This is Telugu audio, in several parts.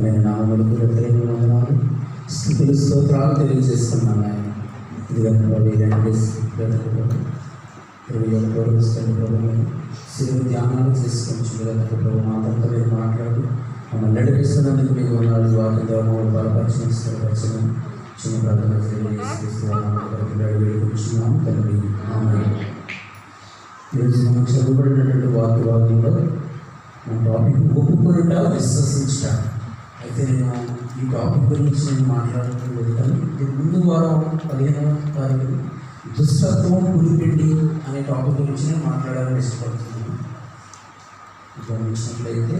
నేను నామములకు వ్యతిరేకంగా వందనాలు స్థితులు స్తోత్రాలు తెలియజేస్తున్నాను. ఆయన ఇదిగా శివ ధ్యానాలు చేసుకొని మాతో మీరు మాట్లాడి మమ్మల్ని నడిపిస్తున్నందుకు మీకు వందనాలు. వాటి ద్వారా బలపరిచిన స్థిరపరిచిన చిన్న ప్రార్థన వేడుకుంటున్నాము తండ్రి. ఈరోజు మనం చదువుబడినటువంటి వాక్యంలో మన టాపిక్ ఒప్పుకొనుట విశ్వసించుట. అయితే నేను ఈ టాపిక్ గురించి నేను మాట్లాడుకోలేదు, కానీ ముందు వారం 15వ తారీఖు దుష్టత్వం పులిపిండి అనే టాపిక్ గురించి నేను మాట్లాడాలని ఇష్టపడుతున్నాను. గమనించినట్లయితే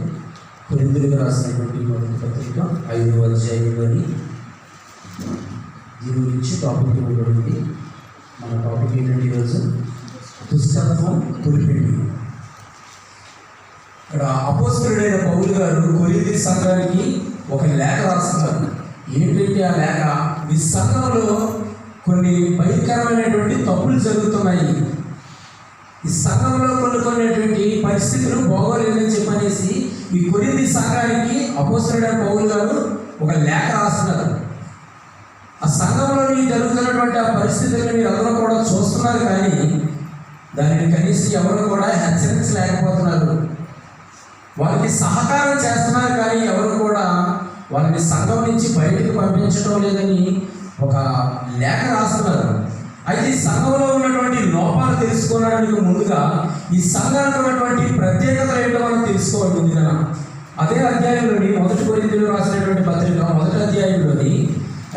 కొరింథీయులకు రాసినటువంటి మొదటి పత్రిక 5వ అధ్యాయంలోని దీని గురించి టాపిక్ ఇవ్వబడింది. మన టాపిక్ ఏంటంటే ఈరోజు దుష్టత్వం పులిపిండి. ఇక్కడ అపోస్తలుడైన పౌలు గారు కొరింథీ సంఘానికి ఒక లేఖ రాస్తున్నారు. ఏంటంటే ఆ లేఖ, ఈ సంఘంలో కొన్ని భయంకరమైనటువంటి తప్పులు జరుగుతున్నాయి, ఈ సంఘంలో కొన్నిటువంటి పరిస్థితులు బాగోలేదని చెప్పనేసి ఈ కొరింథీ సంఘానికి అపోస్తలుడైన పౌలు గారు ఒక లేఖ రాస్తున్నారు. ఆ సంఘంలో జరుగుతున్నటువంటి ఆ పరిస్థితులను మీరు అందరూ కూడా చూస్తున్నారు, కానీ దానిని కనీసం ఎవరు కూడా హెచ్చరించలేకపోతున్నారు. వారికి సహకారం చేస్తున్నారు, కానీ ఎవరు కూడా వారిని సంఘం నుంచి బయటకు పంపించడం లేదని ఒక లేఖ రాస్తున్నారు. అయితే ఈ సంఘంలో ఉన్నటువంటి లోపాలు తెలుసుకోవడానికి ముందుగా ఈ సంఘానికి ఉన్నటువంటి ప్రత్యేకతలు ఏంటో మనం తెలుసుకోవాలి. ముందుగా అదే అధ్యాయంలోని 1 కొరింథీయులకు రాసినటువంటి పత్రిక 1వ అధ్యాయంలోని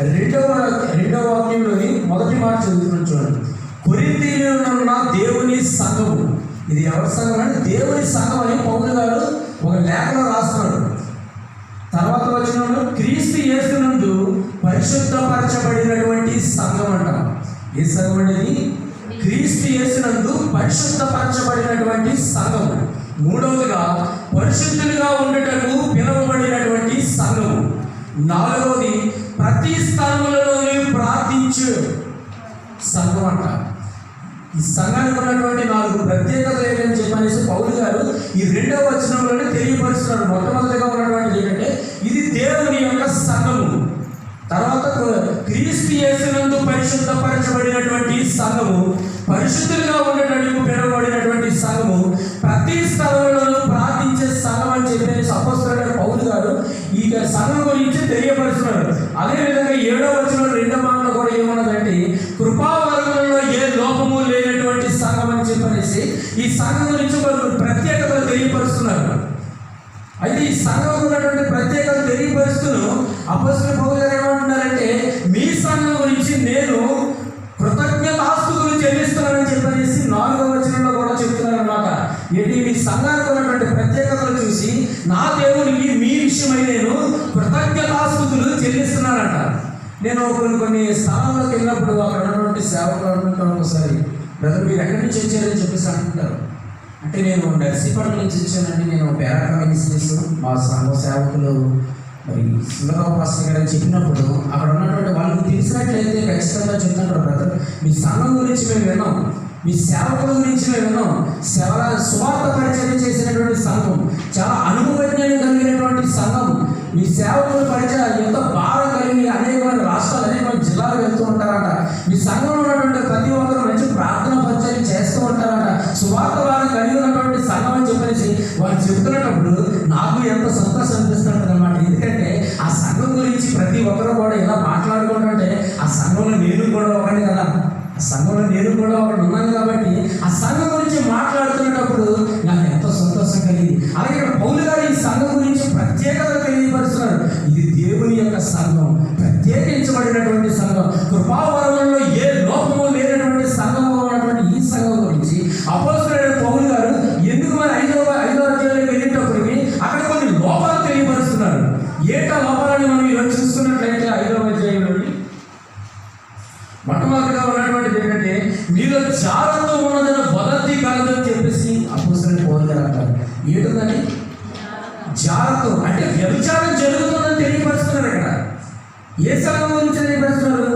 2వ వాక్యంలోని మొదటి మాట చదువుతున్నాను చూడండి. కొరింథీయులలో ఉన్న దేవుని సంఘము. ఇది ఎవరి సంఘం అంటే దేవుని సంఘం అని పౌలు గారు ఒక లేఖలో రాస్తున్నాడు. తర్వాత వచనంలో క్రీస్తు యేసునందు పరిశుద్ధపరచబడినటువంటి సంఘం అంట. ఏ సంఘం అనేది? క్రీస్తు యేసునందు పరిశుద్ధపరచబడినటువంటి సంఘం. మూడవదిగా పరిశుద్ధులుగా ఉండటకు పిలువబడినటువంటి సంఘం. నాలుగవది ప్రతి స్థలములలోని ప్రార్థించు సంఘం అంట. ఈ సంఘానికి ఉన్నటువంటి 4 ప్రత్యేకతలు ఏంటని చెప్పనేసి పౌలు గారు ఈ 2వ వచనంలోనే తెలియపరుస్తున్నాడు. మొట్టమొదటిగా ఉన్నటువంటి ఏంటంటే ఇది దేవుని యొక్క సంఘము. తర్వాత క్రీస్తు యేసునందు పరిశుద్ధపరచబడినటువంటి సంఘము, పరిశుద్ధులుగా ఉండటానికి పిలువబడినటువంటి సంఘము, ప్రతి స్థలంలోనూ ప్రార్థించే సంఘం అని చెప్పేసి అపోస్తలుడైన పౌలు గారు ఈ సంఘం గురించి తెలియపరుస్తున్నారు. అదేవిధంగా 7వ వచనంలో 2వ మాటలో కూడా ఏమన్నదంటే కృపావరములలో ఏ లోపము లేనటువంటి సంఘం అని చెప్పనేసి ఈ సంఘం గురించి వాళ్ళు ప్రత్యేకతలు తెలియపరుస్తున్నారు. అయితే ఈ సంఘం ఉన్నటువంటి ప్రత్యేకతలు తెలియపరుస్తూ అపోస్తలుడైన పౌలు గారు ఏమంటున్నారంటే మీ సంఘం గురించి నేను కృతజ్ఞతాస్తుతులు చెల్లిస్తున్నానని చెప్పనేసి 4వ వచనంలో కూడా చెప్తున్నారు అన్నమాట. ఏంటి? మీ సంఘానికి ఉన్నటువంటి ప్రత్యేకతలు చూసి నా దేవునికి మీ విషయమై నేను కృతజ్ఞతాస్తుతులు చెల్లిస్తున్నానంట. నేను కొన్ని స్థానాల్లోకి వెళ్ళినప్పుడు అక్కడ ఉన్నటువంటి సేవకులు అనుకుంటాను, ఒకసారి బ్రదర్ మీరు ఎక్కడి నుంచి వచ్చారని చెప్పేసి అంటుంటారు. అంటే నేను నర్సీపట్నం నుంచి వచ్చానండి, నేను పేరాకమినిస్ట్రీస్ మా సంఘ సేవకులు మరి సుందరరావు పాస్టర్ గారు అని చెప్పినప్పుడు అక్కడ ఉన్నటువంటి వాళ్ళకి తెలిసినట్లయితే ఖచ్చితంగా చెప్తుంటారు, బ్రదర్ మీ సంఘం గురించి మేము విన్నాం, మీ సేవకుల గురించి మేము విన్నాం, స్వార్థ పరిచయం చేసినటువంటి సంఘం, చాలా అనుభవజ్ఞానం కలిగినటువంటి సంఘం, మీ సేవకుల పరిచయం ఎంతో భారం కలిగి అనేక రాష్ట్రాలు అనేక జిల్లాలు వెళ్తూ ఉంటారట. మీ సంఘంలో ఉన్నటువంటి ప్రతి ఒక్కరు మంచి ప్రార్థన పరిచయం చేస్తూ ఉంటారట. సువార్త భారం కలిగి ఉన్నటువంటి సంఘం అని చెప్పేసి వాళ్ళు చెబుతున్నప్పుడు నాకు ఎంత సంతోషం అనిపిస్తుంటుంది అన్నమాట. ఎందుకంటే ఆ సంఘం గురించి ప్రతి ఒక్కరు కూడా ఇలా మాట్లాడుకుంటుంటే ఆ సంఘంలో నేను కూడా ఒకటి కదా, ఆ సంఘంలో నేను కూడా ఒకటి ఉన్నాను కాబట్టి ఆ సంఘం గురించి మాట్లాడుతున్నప్పుడు నాకు ఎంతో సంతోషం కలిగింది. అలాగే పౌలు గారు ఈ సంఘం గురించి ప్రత్యేకత తెలియపరుస్తున్నారు. ఇది దేవుని యొక్క సంఘం, ప్రత్యేకించబడినటువంటి సంఘం, కృపావరంలో ఏ లోపము లేనటువంటి సంఘంలో ఉన్నటువంటి ఈ సంఘం గురించి అపోస్తలుడైన పౌలు గారు ఎందుకు మరి 5వ అధ్యాయంలోకి వెళ్ళేటప్పటికి అక్కడ కొన్ని లోపాలు తెలియపరుస్తున్నారు. ఏటా లోపాలని మనం ఈరోజు చూస్తున్నట్లయితే 5వ అధ్యాయంలోని మొట్టమొదటిగా ఉన్నటువంటిది ఏంటంటే మీలో జాగ్రత్త ఉన్నదని వదంతి కలదని చెప్పేసి అపోస్తలుడైన పౌలు గారు అంటారు. ఏంటంటే జాగ్రత్త అంటే వ్యభిచారం జరుగుతుందని తెలియపరుస్తున్నారు. ఇక్కడ ఏ సంఘం గురించి తెలియపరుస్తున్నారు?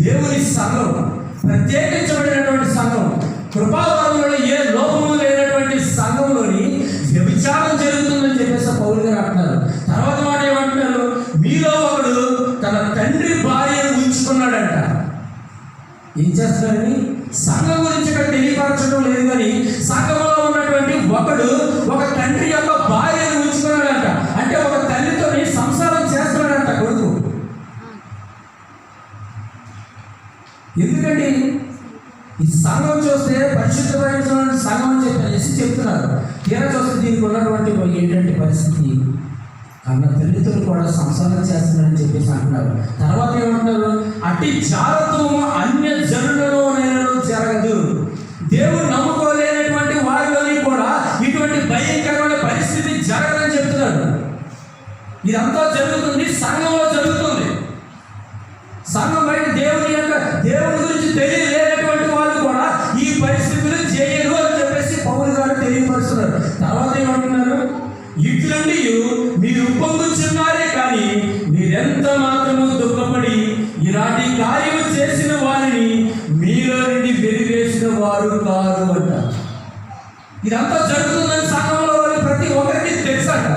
దేవుని సంఘం, ప్రత్యేకించబడినటువంటి సంఘం, కృపావరంలో ఏ లోపము లేనటువంటి సంఘంలోని వ్యభిచారం జరుగుతుందని చెప్పేసి పౌలు గారు అంటున్నారు. ఏం చేస్తున్నారని సంఘం గురించి ఇక్కడ తెలియపరచడం లేదు. కానీ సంఘంలో ఉన్నటువంటి ఒక తండ్రి యొక్క భార్యను ఉంచుకున్నాడంట. అంటే ఒక తల్లితో సంసారం చేస్తున్నాడంట కొడుకు. ఎందుకండి ఈ సంఘం చూస్తే పరిశుద్ధమైన సంఘం అని చెప్పేసి చెప్తున్నారు. తీరా చూస్తే దీనికి ఉన్నటువంటి ఏంటంటే పరిస్థితి, అన్న తల్లితో కూడా సంసారం చేస్తున్నారని చెప్పేసి అంటున్నారు. తర్వాత ఏమంటున్నారు, అట్టి జాగ్రత్తము అన్య జనులలో జరగదు. దేవుడు నమ్ముకోలేనటువంటి వారిలోని కూడా ఇటువంటి భయంకరమైన పరిస్థితి జరగదని చెప్తున్నారు. ఇదంతా జరుగుతుంది, సంఘంలో జరుగుతుంది. సంఘం బయట దేవుడి గురించి తెలియలేనటువంటి వాళ్ళు కూడా ఈ పరిస్థితులు చేయరు అని చెప్పేసి పౌలు గారు తెలియపరుస్తున్నారు. తర్వాత ఏమంటున్నారు, ఇట్లండి మీరు పొందుచున్నారే కానీ మీరెంత మాత్రము దుఃఖపడి ఇలాంటి కార్యము చేసిన వారిని మీలో నుండి వెలివేసిన వారు కాదు అంట. ఇదంతా జరుగుతుందని సంఘంలో ప్రతి ఒక్కరికి తెలుసంట.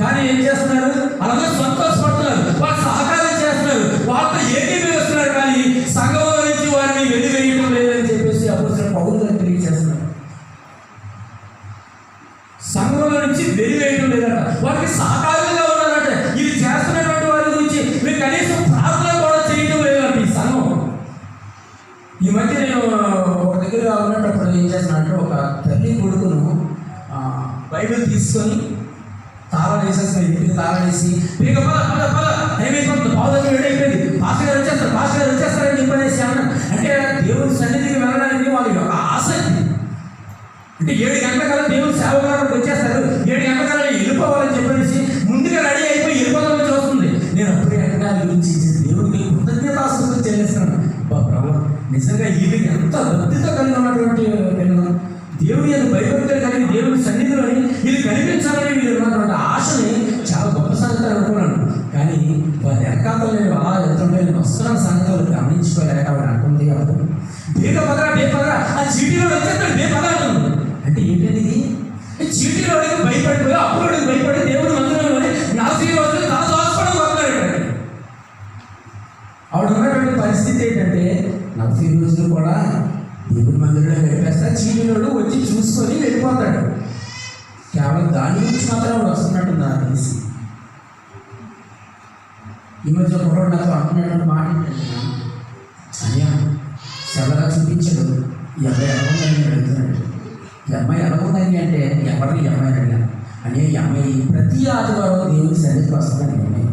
కానీ ఏం చేస్తున్నారు, అలాగే సంతోషపడుతున్నారు, వాళ్ళు సహకారం చేస్తున్నారు, వాళ్ళతో ఏకీభవిస్తున్నారు. కానీ సంఘంలో నుంచి వారిని వెలివేయడం లేదని చెప్పేసి అపోస్తలుడైన పౌలు గారు తెలియజేస్తున్నారు. సంఘంలో నుంచి వెలివేయడం లేదంట, వారికి సహకారంగా ఉన్నారంట. ఇది చేస్తున్నటువంటి వారి గురించి మీరు కనీసం ప్రార్థన కూడా చేయడం లేదంట ఈ సంఘం. ఈ మధ్య నేను ఒక దగ్గర ఉన్నప్పుడు ఏం చేస్తున్నానంటే, ఒక తల్లి కొడుకును బైబిల్ తీసుకొని తాళం వేసేసిన ఇంటికి తాళం వేసి ఇక అయిపోతుంది, పావుదం వేడైపోయింది, పాస్టర్ గారు వచ్చేస్తారని చెప్పనేసి అన్నాను. అంటే దేవుని సన్నిధికి వెళ్ళడానికి వాళ్ళ యొక్క ఆసక్తి. అంటే 7 గంటల కల్లా దేవుని సేవకులకు వచ్చేస్తారు, 7 గంటల కల్లా వెళ్ళిపోవాలని చెప్పేసి ముందుగా రెడీ అయిపోయి వెళ్ళిపోవాలని చూస్తుంది. నేను అప్పుడే వెంటనే గురించి దేవుడికి కృతజ్ఞతాస్తుతులు చెల్లిస్తున్నాను. ప్రభు, నిజంగా వీళ్ళు ఎంత భక్తితో కలిగి ఉన్నటువంటి పిల్లలు, దేవుడి యొక్క భయభక్తులు కలిగి దేవుడి సన్నిధిలోని వీళ్ళు కనిపించాలని వీళ్ళు ఉన్నటువంటి ఆశని చాలా గొప్ప సంగతి అనుకున్నాను. కానీ వారి వెనకాతలు నేను అలా వెళ్తుంటే నేను వస్తున్న సంగతులు గమనించుకోలేక వాడు అనుకుంది అప్పుడు బేపదరా ఆ చీటీలో వచ్చేస్తాడు బేపద అంటుంది. అంటే ఏంటంటే ఇది చీటీలో భయపడిపోయి అప్పుడు భయపడి దేవుడి మందిరంలోని 40 రోజులు తల దాచుకోవడం మొదలెట్టాడు. ఆవిడ ఉన్నటువంటి పరిస్థితి ఏంటంటే 40 రోజులు కూడా దేవుడి మందిరంలో గడిపేస్తా, చీటీలోడు వచ్చి చూసుకొని వెళ్ళిపోతాడు. కేవలం దాని గురించి మాత్రం ఆవిడ వస్తున్నట్టు నాకు తెలిసి. ఈ మధ్య కుర్రోడు నాతో అంటున్నటువంటి మాట ఏంటంటే, అయ్యా చల్లగా చూపించడు, ఈ అబ్బాయి ఎలాగుందని అడుగుతున్నాడు. ఈ అమ్మాయి ఎలాగుందని అంటే ఎవరిని ఈ అమ్మాయిని అడిగాను అని, ఈ అమ్మాయి ప్రతి ఆదివారం దేవుని సన్నిధికి వస్తుందని అమ్మాయి.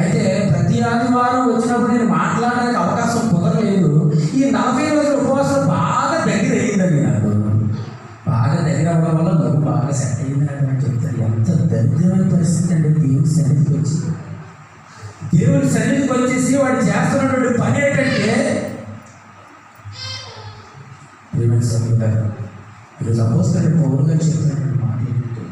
అయితే ప్రతి ఆదివారం వచ్చినప్పుడు నేను మాట్లాడడానికి అవకాశం కుదరలేదు. ఈ 40 రోజుల ఉపవాసం బాగా దగ్గర అయ్యిందండి నాకు. బాగా దగ్గర అవ్వడం వల్ల నవ్వు బాగా సెట్ అయ్యిందని చెప్తారు. ఎంత దరిద్రమైన పరిస్థితి అంటే దేవుని సన్నిధికి వచ్చేసి వాడు చేస్తున్నటువంటి పని ఏంటంటే, ఈరోజు అపోస్తలుడైన పౌలు గారు చెప్తున్నటువంటి మాట ఏంటంటే,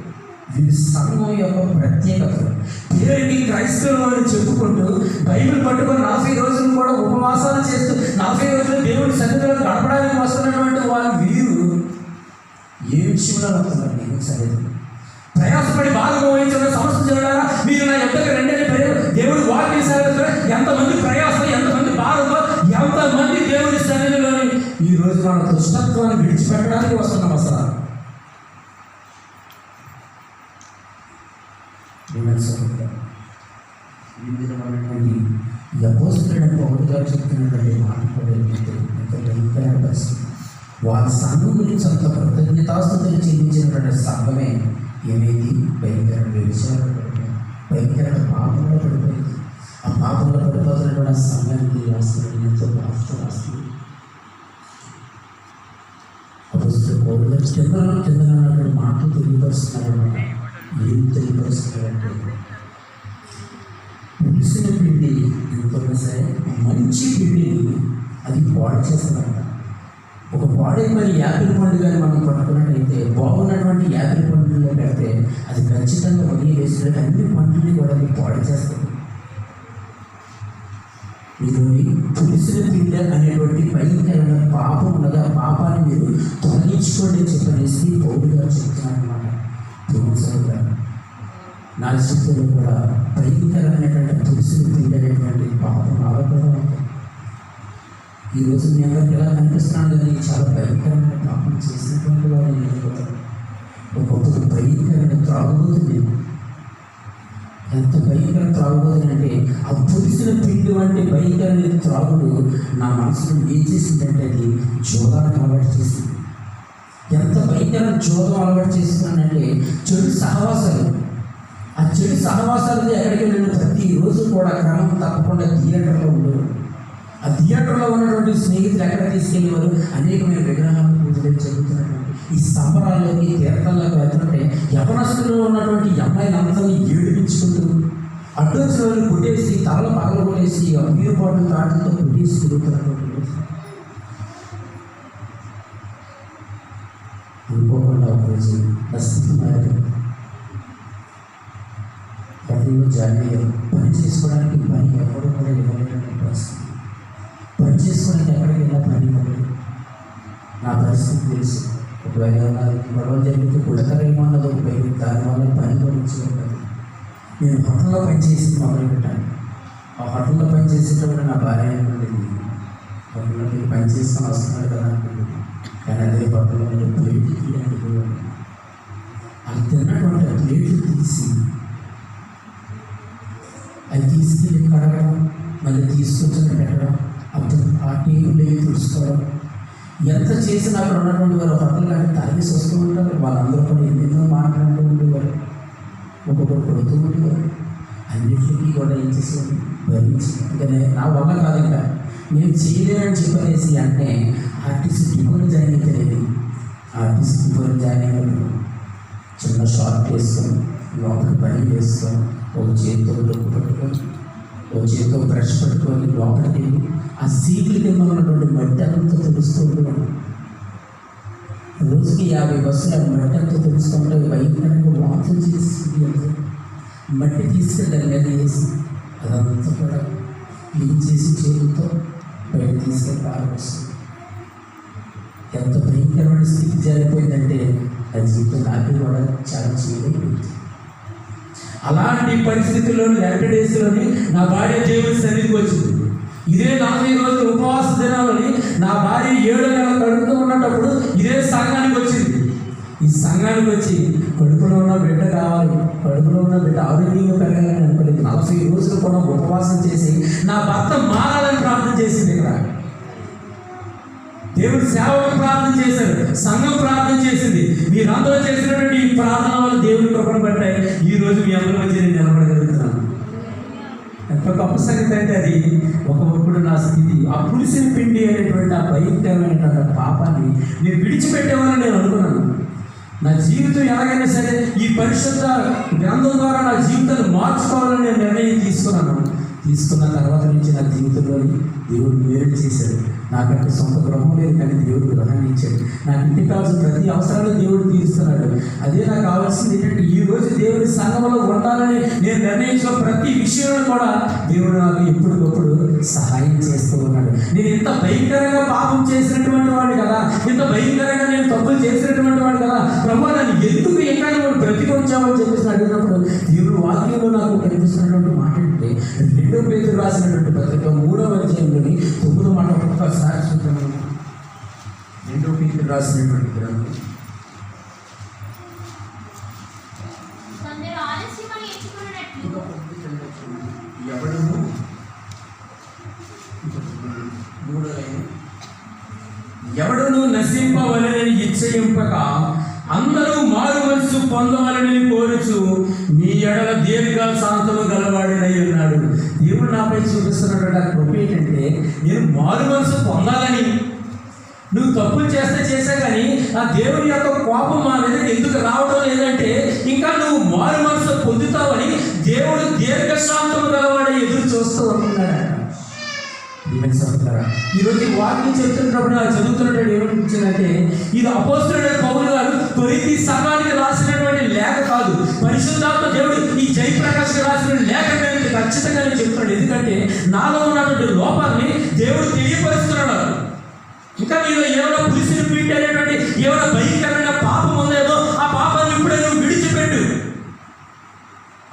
వీరి సంఘం యొక్క ప్రత్యేకతలు పేరుకి క్రైస్తవులు అని చెప్పుకుంటూ బైబిల్ పట్టుకొని 40 రోజులు కూడా ఉపవాసాలు చేస్తూ 40 రోజులు దేవుడి సన్నిధిలో గడపడానికి వస్తున్నటువంటి వాళ్ళు వీరు ఏ విషయంలో వస్తున్నారు? దేవుని సన్నిధి ప్రయాసపడి బాగా వహించిన సమస్య చేయడారా మీరు నా ఎంతగా రెండేళ్ళు దేవుడు వాక్యం సేవకులు ఎంతమంది ప్రయాసం, ఎంతమంది బాధతో, ఎంతమంది దేవుడి సన్నిధిలోని ఈ రోజు మన దుష్టత్వాన్ని విడిచిపెట్టడానికి వస్తున్నాం. అసలు అపోస్తలుడైన పౌలు గారు చెప్తున్నటువంటి మాట కూడా ఏంటంటే, పరిస్థితి వారి సంఘం గురించి అంత కృతజ్ఞతాస్తుతులు చెల్లించినటువంటి సంఘమే ఏమైంది? భయంకర వ్యభిచారం, భయంకర పాపంలో పడిపోయింది. ఆ పాపంలో పడిపోతున్నటువంటి సమయానికి రాస్తుంది ఎంతో బాధతో రాస్తుంది. అపోస్తలుడైన పౌలు గారు కింద ఉన్నటువంటి మాటలు తెలియపరుస్తున్నారన్నమాట. ఏం తెలియపరుస్తున్నారంటే, పులిసిన పిండి ఎంతున్నా సరే మంచి పిండిని అది పాడు చేస్తుందంట. ఒక పాడైపోయిన యాపిల్ పండు కానీ మనం పట్టుకున్నట్టయితే, బాగున్నటువంటి యాపిల్ పండులో పెడితే అది ఖచ్చితంగా వదిలి వేసినట్టు అన్ని పండుని కూడా అది పాడు చేస్తుంది. ఇది పులిసిన పిండి అనేటువంటి భయంకరమైన పాపం ఉన్నది. ఆ పాపాన్ని మీరు తొలగించుకోండి చెప్పనేసి పౌలు గారు చెప్తున్నారన్నమాట. నా జీవితంలో కూడా భయంకరమైనటువంటి పులిసిన పిండి అనేటువంటి పాపం ఆలోచన ఉంటుంది. ఈరోజు మీ అందరికి ఎలా కనిపిస్తున్నాను కానీ చాలా భయంకరమైన పాపం చేసినటువంటి వాడు నేను కూడా. ఒకప్పుడు భయంకరమైన త్రాగుబోతుంది. ఎంత భయంకర త్రాగుబోతుంది అంటే ఆ పులిసిన పిండి వంటి భయంకరమైన త్రాగుడు నా మనసులో ఏం చేసిందంటే అది జోదానికి అలవాటు చేసింది. ఎంత భయంకర జోదం అలవాటు చేస్తున్నానంటే చెడు సహవాసాలు. ఆ చెడు సహవాసాలతో ఎక్కడికి వెళ్ళిన ప్రతిరోజు కూడా క్రమం తప్పకుండా థియేటర్లో ఉండేవారు. ఆ థియేటర్లో ఉన్నటువంటి స్నేహితులు ఎక్కడ తీసుకెళ్ళేవారు? అనేకమైన విగ్రహాలు పూజలు జరుగుతున్నటువంటి ఈ సంబరాల్లోకి తీర్థాల్లోకి వెళ్తుంటే యవనస్తుల్లో ఉన్నటువంటి అమ్మాయిలందరినీ ఏడిపించుకుంటూ అడ్డొచ్చిన వాళ్ళు కొట్టేసి తలలు పగలగొట్టేసి నీరు బాటిల్ తాటలతో కొట్టేసి తిరుగుతున్నటువంటి అనుకోకుండా ఒకరోజు నా స్థితి మారింది. పనుల్లో జాయిన్ అయ్యారు. పని చేసుకోవడానికి పని ఎవరు కూడా ఇవ్వలేనటువంటి పరిస్థితి. పని చేసుకోవడానికి ఎక్కడికి వెళ్ళా పని ఇవ్వలేదు. నా పరిస్థితి తెలుసు. ఒకవేళ గొడవ జరిగితే కుడతారేమో అన్నది ఒక భయం. దానివల్ల పని గురించలేదు. నేను హోటల్లో పనిచేసి మొదలుపెట్టాను. ఆ హోటల్లో పనిచేసేటప్పుడు నా భార్య ఏమంటుంది, హోటల్లో మీరు పని చేసుకొని వస్తున్నారు కదా అనుకుంటుంది. కానీ అదే హోటల్లో నేను ప్లేట్ తీయడానికి పోయాను. అది తిన్నటువంటి ప్లేట్లు తీసి అది తీసుకెళ్ళి కడగడం, మళ్ళీ తీసుకొచ్చిన పెట్టడం, అప్పుడు ఆ టేబుల్ తుడుచుకోవడం, ఎంత చేసినా అక్కడ ఉన్నటువంటి వారు హోటల్ కానీ తాగేసి వస్తూ ఉంటారు. వాళ్ళందరూ కూడా ఎన్నెన్నో మాట్లాడుతూ ఉండేవారు, ఒక్కొక్కరు కొడుతూ ఉండేవారు. అన్నింటికీ కూడా ఏం చేసేవారు భరించి. ఇంకా నా వల్ల కాదు, ఇంకా నేను చేయలేనని చెప్పనేసి అంటే ఆర్టిస్ట్ డిపోని జాయిన్ అయిపోయింది. ఆర్టిస్ట్ డిపోని జాయిన్ అయినప్పుడు చిన్న షార్ట్ వేస్తాం, లోపల పని వేస్తాం, ఒక చేతితో డొక్కు పట్టుకొని ఒక చేతితో బ్రష్ పట్టుకొని లోపలికి వెళ్ళి ఆ సీట్ల కింద ఉన్నటువంటి మట్టి అంతా తెలుస్తూ ఉండేవాడు. రోజుకి 50 బస్సులు ఆ మట్టి అంతా తెలుస్తుంటే భయంకరంగా వాంతులు చేసి మట్టి తీసుకెళ్ళి మీద వేసి అదంతా కూడా క్లీన్ చేసి చేతులతో బయట తీసుకెళ్ళి పారవస్తుంది. ఎంత భయంకరమైన స్థితి జరిగిపోయిందంటే ఆ జీవితం నాకు కూడా చాలా చేయలేకపోయింది. అలాంటి పరిస్థితుల్లో లెఫ్ట్ డేస్లోని నా భార్య దేవుని సన్నిధికి వచ్చింది. ఇదే 40 రోజులు ఉపవాస దినాలని నా భార్య 7 నెలలు కడుపుతూ ఉన్నప్పుడు ఇదే సంఘానికి వచ్చింది. ఈ సంఘానికి వచ్చి కడుపులో ఉన్న బిడ్డ కావాలి, కడుపులో ఉన్న బిడ్డ ఆరోగ్యంగా పెరగాలని అనుకోలేదు. 40 రోజులు కూడా ఉపవాసం చేసి నా భర్త మారాలని ప్రార్థన చేసింది. ఇక్కడ దేవుడు సేవకు ప్రార్థన చేశారు, సంఘం ప్రార్థన చేసింది. మీరందరూ చేసినటువంటి ఈ ప్రార్థన వల్ల దేవుని కృపను పట్టాయి. ఈ రోజు మీ అందరూ వచ్చి నేను నిలబడగలుగుతున్నాను. ఎంత గొప్ప సంగతి అంటే అది. ఒకప్పుడు నా స్థితి ఆ పులిసిన పిండి అనేటువంటి ఆ భయంకరమైనటువంటి పాపాన్ని నేను విడిచిపెట్టేవాలని నేను అనుకున్నాను. నా జీవితం ఎలాగైనా సరే ఈ పరిశుద్ధ గ్రంథం ద్వారా నా జీవితాన్ని మార్చుకోవాలని నేను నిర్ణయం తీసుకున్న తర్వాత నుంచి నా జీవితంలోని దేవుడు మేలు చేశాడు. నాకంటే సొంత గృహం లేదు, కానీ దేవుడు గృహాన్ని ఇచ్చాడు. నాకు ఇంటికి కావాల్సిన ప్రతి అవసరాలు దేవుడు తీరుస్తున్నాడు. అదే నాకు కావాల్సింది ఏంటంటే ఈ రోజు దేవుడి సంఘంలో ఉండాలని నేను నిర్ణయించిన ప్రతి విషయంలో కూడా దేవుడు నాకు ఎప్పటికప్పుడు సహాయం చేస్తూ ఉన్నాడు. నేను ఇంత భయంకరంగా పాపం చేసినటువంటి వాడు కదా, ఇంత భయంకరంగా నేను తప్పులు చేసినటువంటి వాడు కదా, ప్రభు నన్ను ఎందుకు ఇంకా నువ్వు బ్రతికొచ్చావని చెప్పేసి అడిగినప్పుడు దేవుడు వాక్యంలో నాకు కనిపిస్తున్నటువంటి మాట అంటే 2 పేతురు రాసినటువంటి పత్రిక 3వ అధ్యాయంలోని 9వ మాట ఒక్కసారి చూద్దాం. 2 పేతురు రాసినటువంటి గ్రంథం ఎవడును నశింపవలనని ఇచ్చయింపక అందరూ మారు మనసు పొందవాలని కోరుచు మీ ఎడల దీర్ఘ శాంతము గలవాడినై ఉన్నాడు. దేవుడు నాపై చూపిస్తున్నటువంటి ఆ కృప ఏంటంటే నేను మారు మనసు పొందాలని. నువ్వు తప్పులు చేసా కానీ ఆ దేవుని యొక్క కోపం మా మీద ఎందుకు రావడం లేదంటే ఇంకా నువ్వు మారు మనసు పొందుతావని దేవుడు దీర్ఘశాంతము గలవాడై ఎదురు చూస్తూ ఉంటున్నాడు. ఈరోజు వాక్యం చెప్తున్నప్పుడు నాకు చదువుతున్నటువంటి ఏమనిపించిందంటే ఇది అపోస్తలుడైన పౌలు గారు కొరింథీ సంఘానికి రాసినటువంటి లేఖ కాదు, పరిశుద్ధాత్మ దేవుడు ఈ జయప్రకాష్ రాసిన లేఖ ఖచ్చితంగా నేను చెప్తున్నాడు. ఎందుకంటే నాలో ఉన్నటువంటి లోపాన్ని దేవుడు తెలియపరుస్తున్నాడు. ఇంకా నీలో ఏమైనా పులిసిన పీట అనేటువంటి ఏమైనా భయంకరమైన పాపం ఉందేమో ఆ పాపాన్ని ఇప్పుడే నువ్వు విడిచిపెట్టు.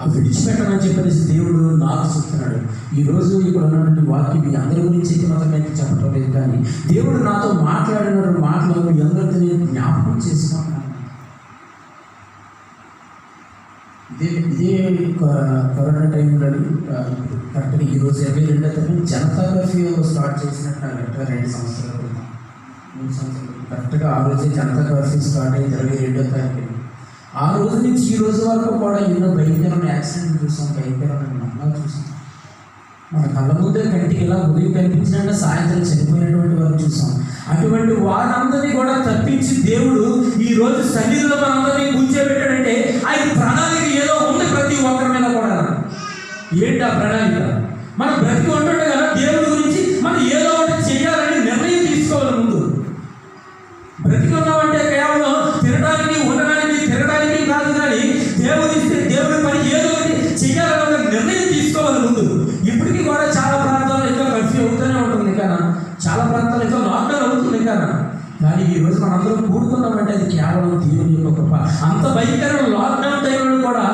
ఆ విడిచిపెట్టమని చెప్పేసి దేవుడు నాకు చెప్తున్నాడు. ఈరోజు ఇక్కడ ఉన్నటువంటి వాక్యం మీ అందరి గురించి మాత్రమే చెప్పడం లేదు, కానీ దేవుడు నాతో మాట్లాడిన మాటలు మీ అందరితో నేను జ్ఞాపకం చేసుకున్నాను. ఇదే కరోనా టైంలో కరెక్ట్గా ఈరోజు 22వ తారీఖు జనతా కర్ఫ్యూ స్టార్ట్ చేసినట్టు నాకు కరెక్ట్గా 2 సంవత్సరాల క్రితం 3 సంవత్సరాలు కరెక్ట్గా ఆ రోజే జనతా కర్ఫ్యూ స్టార్ట్ అయింది 22వ తారీఖు. ఆ రోజు నుంచి ఈ రోజు వరకు కూడా ఎన్నో భయంకరమైన యాక్సిడెంట్లు చూసాం, భయంకరమైన మరణాలు చూసాం. మన కళ్ళ ముందే కంటికి ఇలా ఉదయం కనిపించినట్టు సాయంత్రం చనిపోయినటువంటి వారు చూసాం. అటువంటి వారందరినీ కూడా తప్పించి దేవుడు ఈ రోజు సన్నిధిలో మనందరినీ కూర్చోబెట్టాడంటే ఆయన ప్రణాళిక ఏదో ఉంది ప్రతి ఒక్కరి మీద కూడా. ఏంటి ఆ ప్రణాళిక? మనం బ్రతికి ఉంటుండే కదా దేవుడి గురించి మనం ఏదో ఒకటి చేయాలని నిర్ణయం తీసుకోవాలి. ముందు బ్రతికి ఉన్నామంటే కేవలం తినడానికి ఉండడానికి తిరగడానికి కాదు, కానీ దేవుడి పని ఏదో ఒకటి చేయాలని నిర్ణయం తీసుకోవాలి ముందు. ఇప్పటికీ కూడా చాలా ప్రాంతాల్లో ఇంకా కర్ఫ్యూ అవుతూనే ఉంటుంది కదా, చాలా ప్రాంతాల్లో ఇంకా లాక్డౌన్ అవుతుంది కదా. కానీ ఈ రోజు మనందరం కూడుకున్నామంటే అది కేవలం దేవుని యొక్క కృప. అంత భయంకరమైన లాక్డౌన్ టైంలో కూడా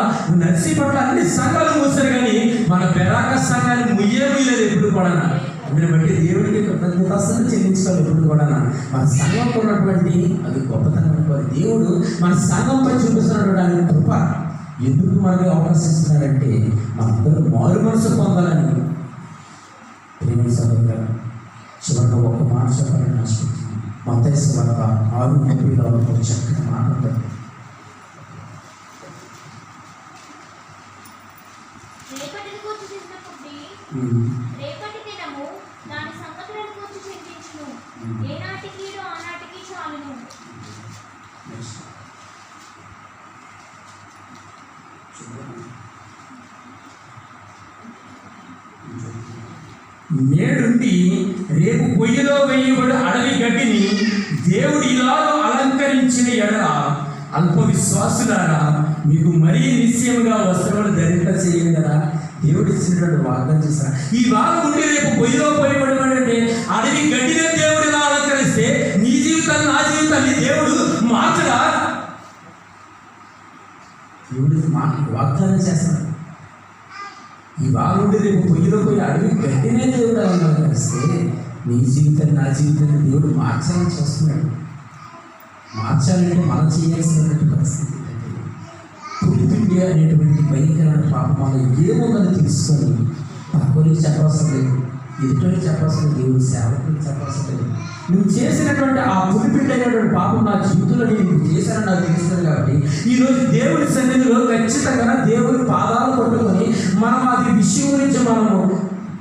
నర్సీపట్ల అన్ని సంఘాలు మూసారు, కానీ మన బెరాక సంఘాన్ని ముయ్యలేదు ఎప్పుడు కూడా. దీన్ని బట్టి దేవుడికి కృతజ్ఞతాస్తులు చెల్లించుకోవాలి ఎప్పుడు కూడా. మన సంఘంలో ఉన్నటువంటి అది గొప్పతనం అనుకోవాలి. దేవుడు మన సంఘంపై చూపిస్తున్నటువంటి ఆయన కృప ఎందుకు మనకి అవకాశం ఇస్తున్నారంటే మనందరూ మారు మనసు పొందాలని. ప్రేమ సహోదరులారా, చివరిగా ఒక మాట చెప్పాలని ఆశిస్తున్నాను. మత్తయి సువార్త 6:30 ఒక చక్కని మాట ఉంటుంది. రేపటి దినము దాని సంగతులను కూర్చి చింతించును, ఏనాటికి ఆనాటికి చాలును. నేడుండి రేపు పొయ్యిలో వేయబడి అడవి గడ్డిని దేవుడు ఇలాగ అలంకరించిన ఎడల అల్ప విశ్వాసులారా మీకు మరీ నిశ్చయముగా వస్త్రములు ధరింప చేయండి కదా. దేవుడు ఇచ్చినటువంటి వాగ్దానం చేశారు. ఈ వారం ఉండి రేపు పొయ్యిలో పోయబడి అంటే అడవి గడ్డినే దేవుడు ఇలా అలంకరిస్తే నీ జీవితాన్ని నా జీవితాన్ని దేవుడు మార్చడా? దేవుడికి వాగ్దానం చేస్తాడు. ఈ వారం రేపు పొయ్యిలో పోయి అడవి గట్టినే దేవుడు అలంకరిస్తే నీ జీవితాన్ని నా జీవితాన్ని దేవుడు మార్చాలని చూస్తున్నాడు. మార్చాలంటే మనం చేయాల్సినటువంటి పరిస్థితి పులిపిండి అనేటువంటి భయంకరమైన పాపం ఏముందని తెలుసుకొని పక్కనికి చెప్పవలసిన లేదు, ఎదుటికి చెప్పవలసిన దేవుడు సేవకుడికి చెప్పవలసిన లేదు. నువ్వు చేసినటువంటి ఆ పులిపిండి అయినటువంటి పాపం నా జీవితంలో నేను చేశానని నాకు తెలుస్తుంది. కాబట్టి ఈరోజు దేవుడి సన్నిధిలో ఖచ్చితంగా దేవుడి పాదాలు పట్టుకొని మనం అది విషయం గురించి మనము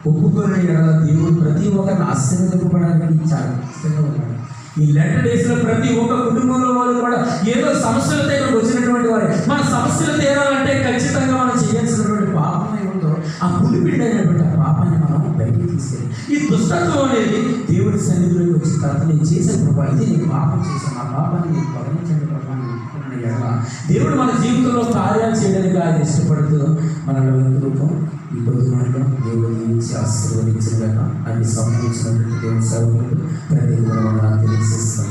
ఒప్పుకొని దేవుడు ప్రతి ఒక్కరిని ఆశీర్వదింపబడడానికి చాలా ఖచ్చితంగా ఉన్నాడు. ఈ లెటర్ డేస్లో ప్రతి ఒక్క కుటుంబంలో వాళ్ళు కూడా ఏదో సమస్యలతో ఇక్కడ వచ్చినటువంటి వారు. మన సమస్యలు తీరాలంటే ఖచ్చితంగా మనం చేయాల్సినటువంటి పాపం ఏముందో ఆ పులిపిండి అయినటువంటి ఆ పాపాన్ని మనం బయటికి తీసుకెళ్ళి ఈ దుష్టత్వం అనేది దేవుడి సన్నిధిలోకి వచ్చిన తర్వాత నేను చేసే ప్రభావం ఇది నేను పాపం చేశాను, ఆ పాపాన్ని నేను తొలగించండి ప్రభావాన్ని ఒప్పుకున్న ఎడల దేవుడు మన జీవితంలో కార్యాలు చేయడానికి ఆయన ఇష్టపడుతూ మనలో రూపం ఈ కొద్ది మాటలో దేవుడు నుంచి ఆశీర్వదించిన అన్ని సంబంధించినటువంటి దేవుని సేవకులు ప్రతి తెలియజేస్తాం.